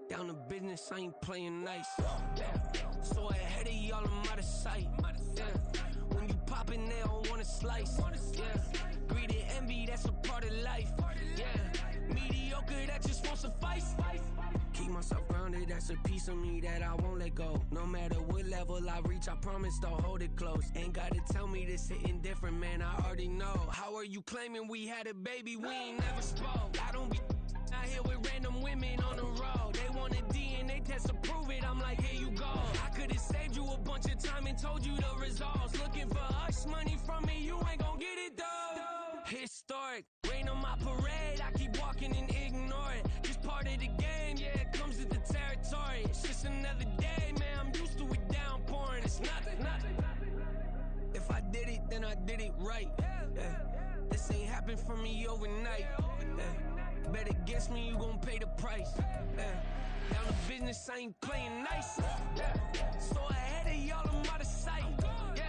Down to business, I ain't playing nice. So ahead of y'all, I'm out of sight. Yeah, when you poppin', they don't wanna slice. Yeah, greed and envy, that's a part of life. Yeah, mediocre, that just won't suffice. Keep myself grounded, that's a piece of me that I won't let go. No matter what level I reach, I promise to hold it close. Ain't gotta tell me this hitting different, man, I already know. How are you claiming we had a baby, we ain't never spoke? I don't be out here with random women on the road. They want a DNA test to prove it, I'm like, here you go. I could've saved you a bunch of time and told you the results. Looking for hush money from me, you ain't gon' get it though. Historic, rain on my parade, I keep walking and ignore it. Just part of the game, yeah, it comes with the territory. It's just another day, man, I'm used to it downpouring. It's nothing. If I did it, then I did it right. Yeah. This ain't happened for me overnight. Yeah. Bet against me, you gon' pay the price. Yeah. Down to business, I ain't playing nice. Yeah. So ahead of y'all, I'm out of sight. Yeah.